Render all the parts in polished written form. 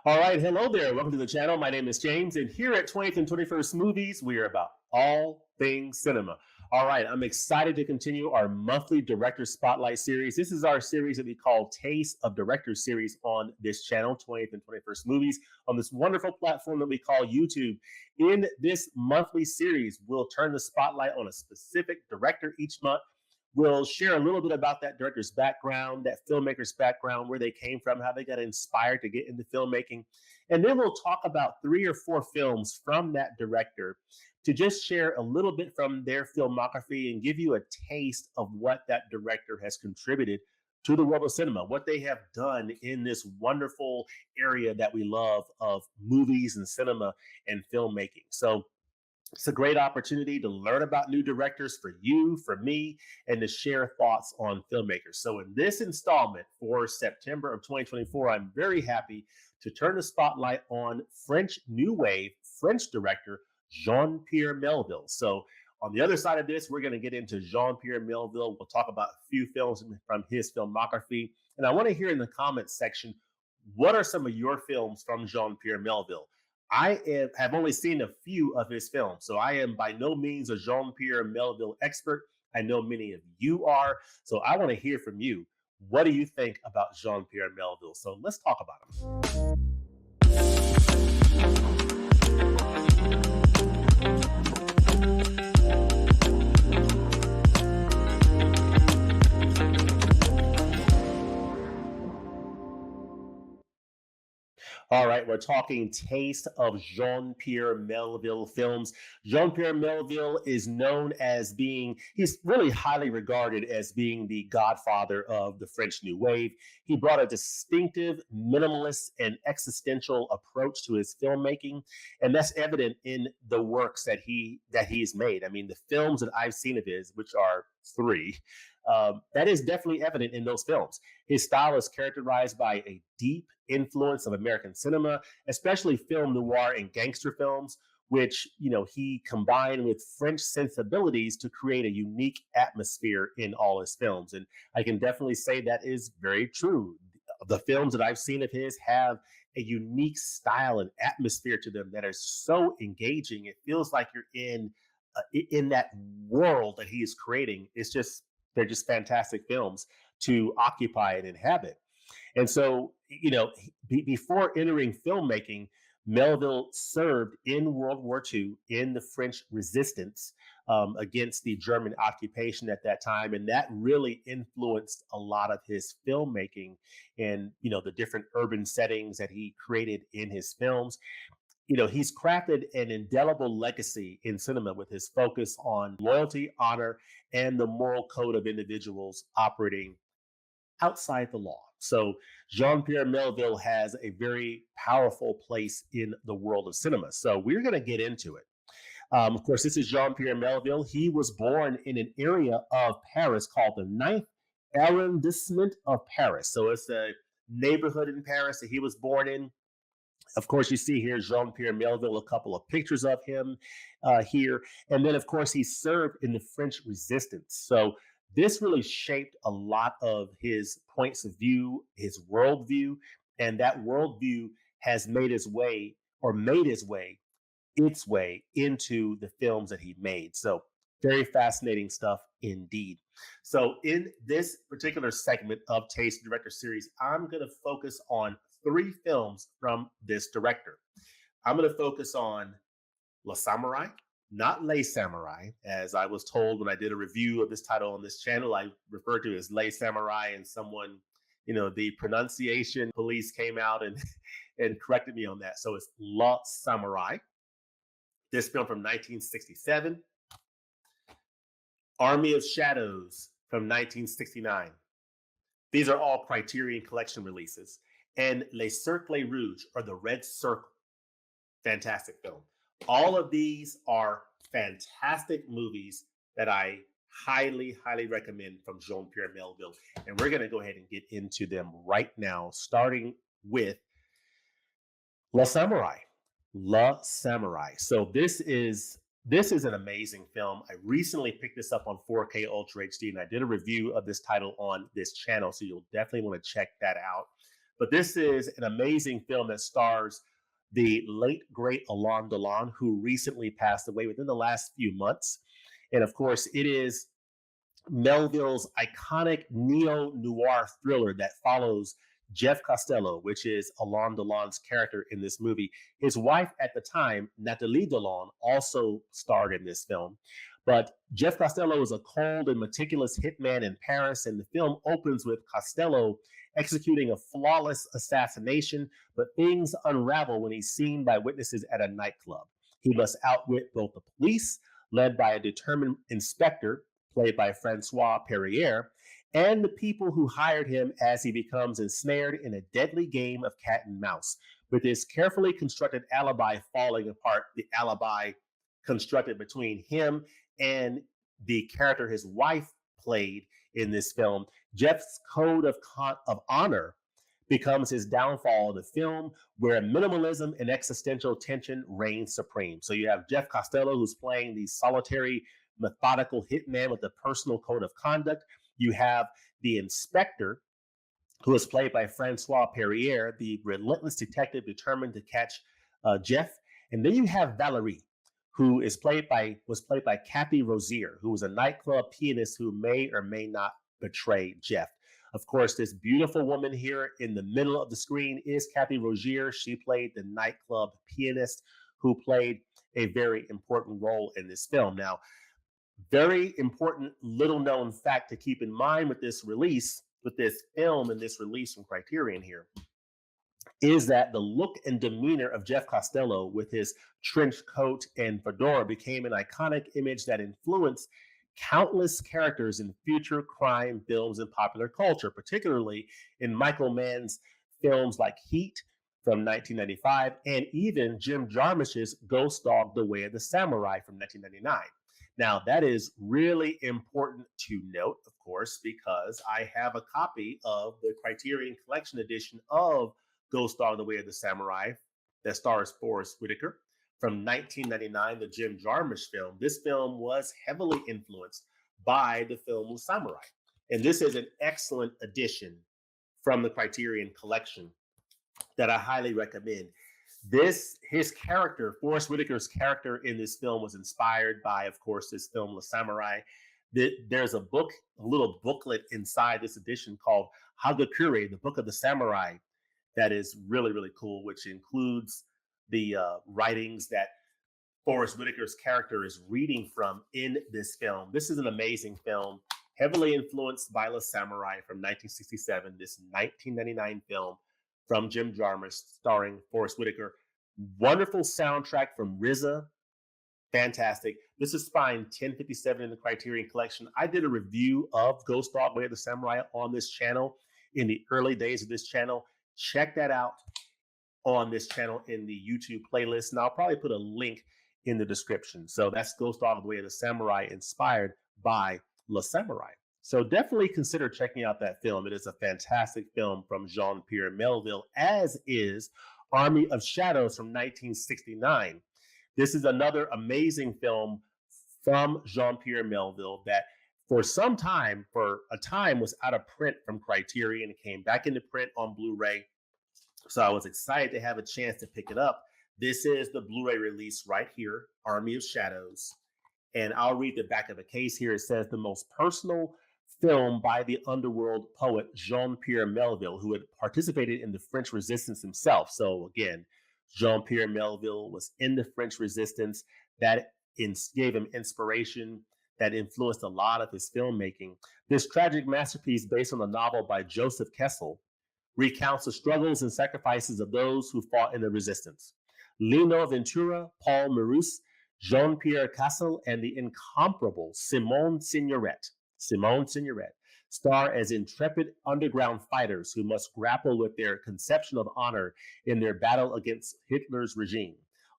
All right, hello there. Welcome to the channel. My name is James, and here at 20th and 21st Movies, we are about all things cinema. All right, I'm excited to continue our monthly Director Spotlight series. This is our series that we call Taste of Directors series on this channel, 20th and 21st Movies, on this wonderful platform that we call YouTube. In this monthly series, we'll turn the spotlight on a specific director each month. We'll share a little bit about that director's background, that filmmaker's background, where they came from, how they got inspired to get into filmmaking. And then we'll talk about 3 or 4 films from that director to just share a little bit from their filmography and give you a taste of what that director has contributed to the world of cinema, what they have done in this wonderful area that we love of movies and cinema and filmmaking. So it's a great opportunity to learn about new directors for you, for me, and to share thoughts on filmmakers. So in this installment for September of 2024, I'm very happy to turn the spotlight on French New Wave, French director Jean-Pierre Melville. So on the other side of this, we're going to get into Jean-Pierre Melville. We'll talk about a few films from his filmography. And I want to hear in the comments section, what are some of your films from Jean-Pierre Melville? I have only seen a few of his films, so I am by no means a Jean-Pierre Melville expert. I know many of you are, so I want to hear from you. What do you think about Jean-Pierre Melville? So let's talk about him. All right, we're talking taste of Jean-Pierre Melville films. Jean-Pierre Melville is known as he's really highly regarded as being the godfather of the French New Wave. He brought a distinctive, minimalist, and existential approach to his filmmaking, and that's evident in the works that he's made. I mean, the films that I've seen of his, which are 3, that is definitely evident in those films. His style is characterized by a deep influence of American cinema, especially film noir and gangster films, which he combined with French sensibilities to create a unique atmosphere in all his films. And I can definitely say that is very true. The films that I've seen of his have a unique style and atmosphere to them that are so engaging. It feels like you're in that world that he is creating. They're just fantastic films to occupy and inhabit. And so, before entering filmmaking, Melville served in World War II in the French resistance against the German occupation at that time. And that really influenced a lot of his filmmaking and, the different urban settings that he created in his films. He's crafted an indelible legacy in cinema with his focus on loyalty, honor, and the moral code of individuals operating outside the law. So Jean-Pierre Melville has a very powerful place in the world of cinema. So we're going to get into it. Of course, this is Jean-Pierre Melville. He was born in an area of Paris called the 9th arrondissement of Paris. So it's a neighborhood in Paris that he was born in. Of course, you see here Jean-Pierre Melville, a couple of pictures of him here. And then, of course, he served in the French resistance. So this really shaped a lot of his points of view, his worldview, and that worldview has its way into the films that he made. So very fascinating stuff indeed. So in this particular segment of Taste Director Series, I'm going to focus on 3 films from this director. I'm going to focus on Le Samouraï, not Les Samouraï, as I was told when I did a review of this title on this channel. I referred to it as Les Samouraï, and someone, the pronunciation police came out and corrected me on that. So it's Le Samouraï. This film from 1967. Army of Shadows from 1969. These are all Criterion Collection releases. And Le Cercle Rouge, or the Red Circle. Fantastic film. All of these are fantastic movies that I highly, highly recommend from Jean-Pierre Melville. And we're going to go ahead and get into them right now, starting with Le Samouraï. Le Samouraï. So this is an amazing film. I recently picked this up on 4K Ultra HD, and I did a review of this title on this channel, so you'll definitely want to check that out. But this is an amazing film that stars the late, great Alain Delon, who recently passed away within the last few months. And of course, it is Melville's iconic neo-noir thriller that follows Jeff Costello, which is Alain Delon's character in this movie. His wife at the time, Nathalie Delon, also starred in this film. But Jeff Costello is a cold and meticulous hitman in Paris, and the film opens with Costello executing a flawless assassination, but things unravel when he's seen by witnesses at a nightclub. He must outwit both the police, led by a determined inspector, played by Francois Perrier, and the people who hired him as he becomes ensnared in a deadly game of cat and mouse. With his carefully constructed alibi falling apart, the alibi constructed between him and the character his wife played in this film, Jeff's code of honor becomes his downfall in the film, where minimalism and existential tension reign supreme. So you have Jeff Costello, who's playing the solitary, methodical hitman with a personal code of conduct. You have the inspector, who is played by Francois Perrier, the relentless detective determined to catch Jeff. And then you have Valerie, who was played by Kathy Rosier, who was a nightclub pianist who may or may not betray Jeff. Of course, this beautiful woman here in the middle of the screen is Kathy Rosier. She played the nightclub pianist who played a very important role in this film. Now, very important little known fact to keep in mind with this release, with this film and this release from Criterion here, is that the look and demeanor of Jeff Costello with his trench coat and fedora became an iconic image that influenced countless characters in future crime films and popular culture, particularly in Michael Mann's films like Heat from 1995, and even Jim Jarmusch's Ghost Dog: The Way of the Samurai from 1999. Now, that is really important to note, of course, because I have a copy of the Criterion Collection edition of Ghost Dog: The Way of the Samurai that stars Forest Whitaker from 1999, the Jim Jarmusch film. This film was heavily influenced by the film Samouraï. And this is an excellent addition from the Criterion Collection that I highly recommend. His character, Forest Whitaker's character in this film, was inspired by, of course, this film Le Samouraï. There's a little booklet inside this edition called Hagakure, the Book of the Samurai, that is really, really cool, which includes the writings that Forest Whitaker's character is reading from in this film. This is an amazing film, heavily influenced by Le Samouraï from 1967, this 1999 film from Jim Jarmusch starring Forest Whitaker. Wonderful soundtrack from RZA. Fantastic. This is Spine 1057 in the Criterion Collection. I did a review of Ghost Dog: Way of the Samurai on this channel in the early days of this channel. Check that out on this channel in the YouTube playlist. And I'll probably put a link in the description. So that's Ghost Dog: The Way of the Samurai, inspired by Le Samouraï. So definitely consider checking out that film. It is a fantastic film from Jean-Pierre Melville, as is Army of Shadows from 1969. This is another amazing film from Jean-Pierre Melville that for a time was out of print from Criterion. It came back into print on Blu-ray. So I was excited to have a chance to pick it up. This is the Blu-ray release right here, Army of Shadows. And I'll read the back of the case here. It says, the most personal film by the underworld poet Jean-Pierre Melville, who had participated in the French Resistance himself. So again, Jean-Pierre Melville was in the French Resistance. That gave him inspiration, that influenced a lot of his filmmaking. This tragic masterpiece, based on a novel by Joseph Kessel, recounts the struggles and sacrifices of those who fought in the resistance. Lino Ventura, Paul Maurice, Jean-Pierre Cassel, and the incomparable Simone Signoret star as intrepid underground fighters who must grapple with their conception of honor in their battle against Hitler's regime.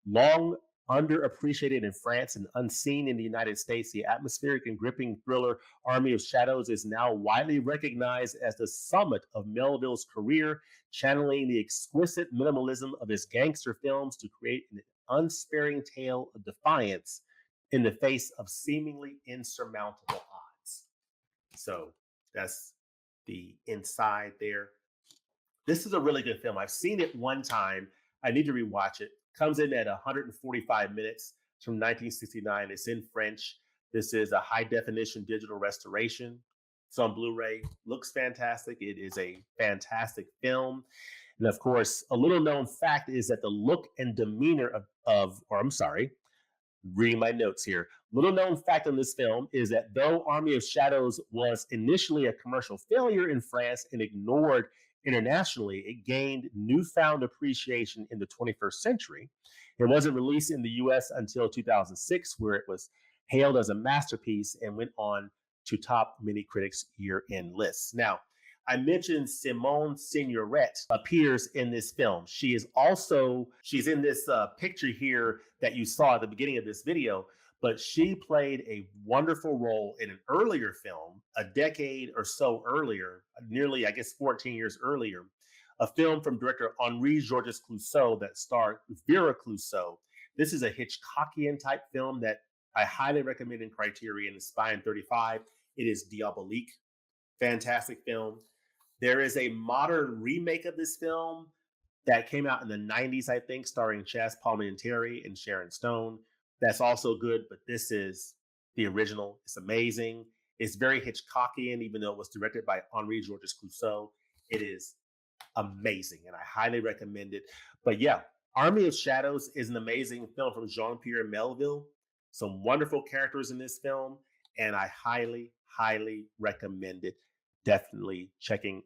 Long underappreciated in France and unseen in the United States, the atmospheric and gripping thriller Army of Shadows is now widely recognized as the summit of Melville's career, channeling the exquisite minimalism of his gangster films to create an unsparing tale of defiance in the face of seemingly insurmountable odds. So that's the inside there This is a really good film. I've seen it one time. I need to rewatch it. Comes in at 145 minutes. It's from 1969. It's in French. This is a high definition digital restoration. It's on Blu-ray. Looks fantastic. It is a fantastic film. And of course, a little known fact is that the look and demeanor or I'm sorry, reading my notes here. Little known fact on this film is that though Army of Shadows was initially a commercial failure in France and ignored internationally, it gained newfound appreciation in the 21st century. It wasn't released in the US until 2006, where it was hailed as a masterpiece and went on to top many critics' year-end lists. Now, I mentioned Simone Signoret appears in this film. She's in this picture here that you saw at the beginning of this video, but she played a wonderful role in an earlier film, a decade or so earlier, nearly, I guess, 14 years earlier, a film from director Henri Georges Clouzot that starred Vera Clouzot. This is a Hitchcockian type film that I highly recommend in Criterion, Spy in 35. It is Diabolique. Fantastic film. There is a modern remake of this film that came out in the 90s, I think, starring Chaz Palminteri and Sharon Stone. That's also good, but this is the original. It's amazing. It's very Hitchcockian, even though it was directed by Henri Georges Clouzot. It is amazing, and I highly recommend it. But yeah, Army of Shadows is an amazing film from Jean-Pierre Melville. Some wonderful characters in this film, and I highly, highly recommend it. I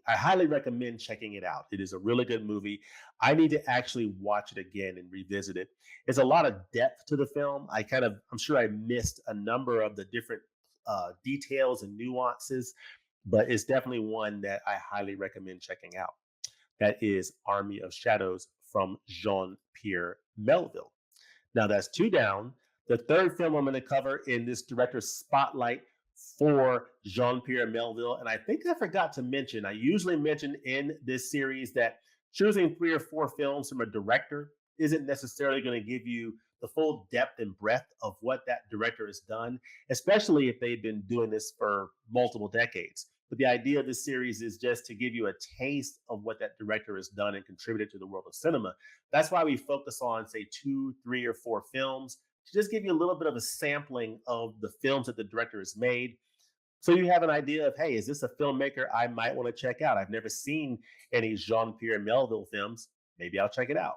highly recommend checking it out. It is a really good movie. I need to actually watch it again and revisit it. There's a lot of depth to the film. I'm sure I missed a number of the different details and nuances, but it's definitely one that I highly recommend checking out. That is Army of Shadows from Jean-Pierre Melville. Now that's two down. The third film I'm going to cover in this director's spotlight for Jean-Pierre Melville. And I think I forgot to mention, I usually mention in this series that choosing 3 or 4 films from a director isn't necessarily going to give you the full depth and breadth of what that director has done, especially if they've been doing this for multiple decades. But the idea of this series is just to give you a taste of what that director has done and contributed to the world of cinema. That's why we focus on, say, 2, 3, or 4 films to just give you a little bit of a sampling of the films that the director has made. So you have an idea of, hey, is this a filmmaker I might want to check out? I've never seen any Jean-Pierre Melville films. Maybe I'll check it out.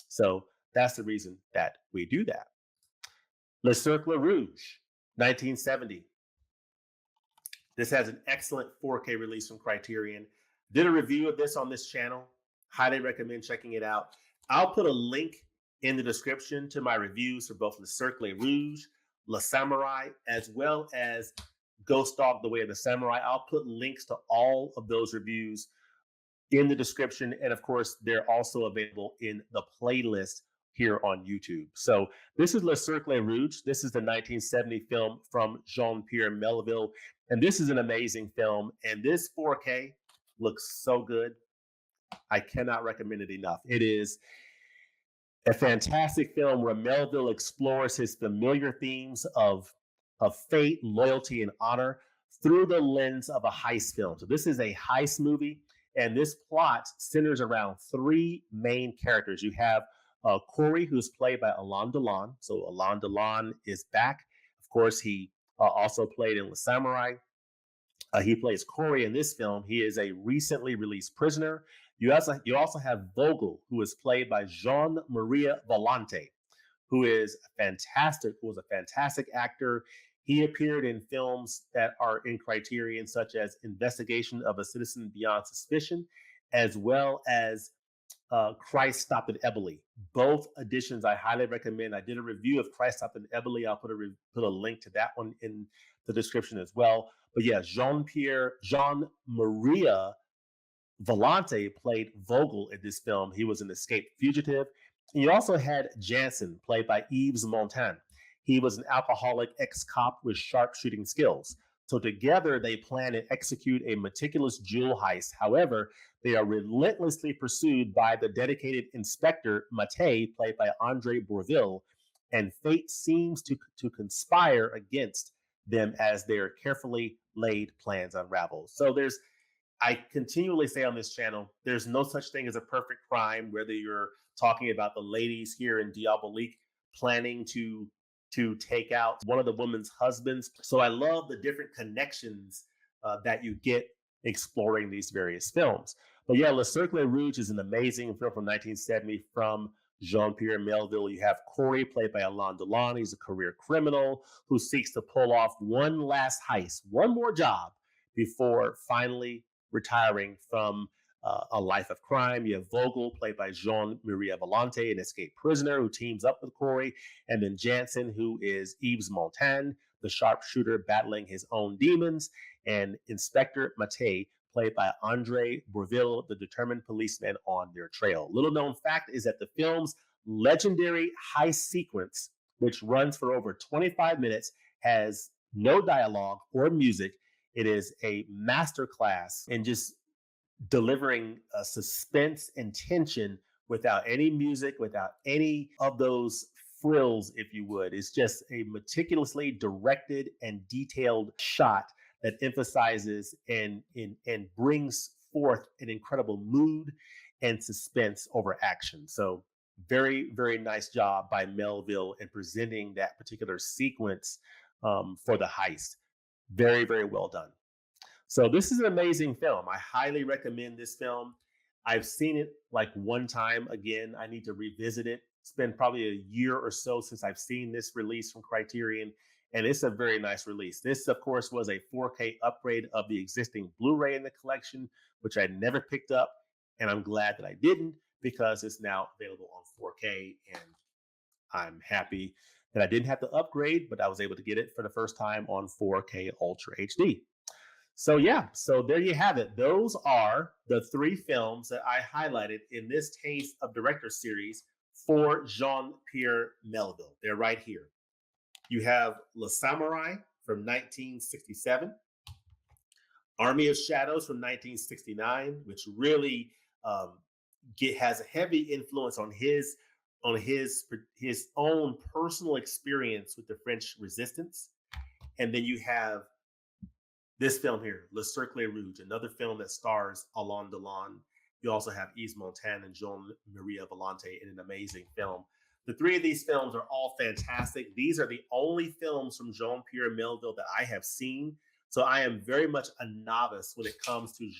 So that's the reason that we do that. Le Cercle Rouge, 1970. This has an excellent 4K release from Criterion. Did a review of this on this channel. Highly recommend checking it out. I'll put a link in the description to my reviews for both Le Cercle Rouge, Le Samouraï, as well as Ghost Dog, The Way of the Samurai. I'll put links to all of those reviews in the description. And of course, they're also available in the playlist here on YouTube. So this is Le Cercle Rouge. This is the 1970 film from Jean-Pierre Melville. And this is an amazing film. And this 4K looks so good. I cannot recommend it enough. It is a fantastic film where Melville explores his familiar themes of fate, loyalty, and honor through the lens of a heist film. So this is a heist movie, and this plot centers around 3 main characters. You have Corey, who's played by Alain Delon. So Alain Delon is back. Of course, he also played in Le Samouraï. He plays Corey in this film. He is a recently released prisoner. You also have Vogel, who is played by Jean-Marie Volonté, who was a fantastic actor. He appeared in films that are in Criterion, such as Investigation of a Citizen Beyond Suspicion, as well as Christ Stopped at Eboli. Both editions I highly recommend. I did a review of Christ Stopped at Eboli. I'll put a link to that one in the description as well. But yeah, Jean-Marie Volonté played Vogel in this film. He was an escaped fugitive. And you also had Jansen, played by Yves Montand. He was an alcoholic ex-cop with sharp shooting skills. So together they plan and execute a meticulous jewel heist. However, they are relentlessly pursued by the dedicated Inspector Maté, played by Andre Bourville, and fate seems to conspire against them as their carefully laid plans unravel. So there's I continually say on this channel, there's no such thing as a perfect crime, whether you're talking about the ladies here in Diabolique planning to take out one of the woman's husbands. So I love the different connections that you get exploring these various films. But yeah, Le Cercle Rouge is an amazing film from 1970 from Jean-Pierre Melville. You have Corey, played by Alain Delon. He's a career criminal who seeks to pull off one last heist, one more job before finally retiring from a life of crime. You have Vogel, played by Jean-Marie Volonté, an escaped prisoner who teams up with Corey, and then Jansen, who is Yves Montand, the sharpshooter battling his own demons, and Inspector Maté, played by Andre Bourvil, the determined policeman on their trail. Little known fact is that the film's legendary heist sequence, which runs for over 25 minutes, has no dialogue or music. It is a masterclass in just delivering suspense and tension without any music, without any of those frills, if you would. It's just a meticulously directed and detailed shot that emphasizes and brings forth an incredible mood and suspense over action. So very, very nice job by Melville in presenting that particular sequence for the heist. Very, very well done. So this is an amazing film. I highly recommend this film. I've seen it like one time. Again, I need to revisit it. It's been probably a year or so since I've seen this release from Criterion, and it's a very nice release. This, of course, was a 4K upgrade of the existing Blu-ray in the collection, which I never picked up, and I'm glad that I didn't because it's now available on 4K, and I'm happy that I didn't have to upgrade, but I was able to get it for the first time on 4K Ultra HD. So yeah, so there you have it. Those are the three films that I highlighted in this Taste of Director series for Jean-Pierre Melville. They're right here. You have Le Samouraï from 1967, Army of Shadows from 1969, which really has a heavy influence on his own personal experience with the French Resistance. And then you have this film here, Le Cercle Rouge, another film that stars Alain Delon. You also have Yves Montand and Jean-Marie Volonté in an amazing film. The three of these films are all fantastic. These are the only films from Jean-Pierre Melville that I have seen. So I am very much a novice when it comes to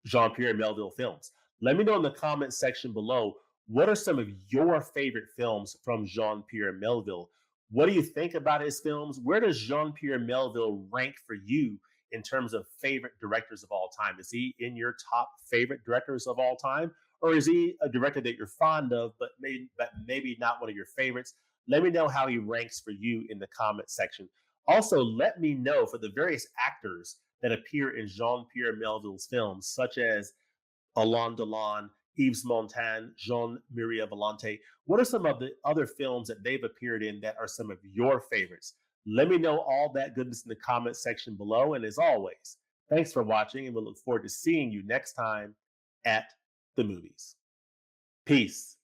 Jean-Pierre Melville films. Let me know in the comment section below, what are some of your favorite films from Jean-Pierre Melville? What do you think about his films? Where does Jean-Pierre Melville rank for you in terms of favorite directors of all time? Is he in your top favorite directors of all time? Or is he a director that you're fond of, but maybe not one of your favorites? Let me know how he ranks for you in the comment section. Also, let me know for the various actors that appear in Jean-Pierre Melville's films, such as Alain Delon, Yves Montand, Jean-Marie Volonté. What are some of the other films that they've appeared in that are some of your favorites? Let me know all that goodness in the comment section below. And as always, thanks for watching, and we'll look forward to seeing you next time at the movies. Peace.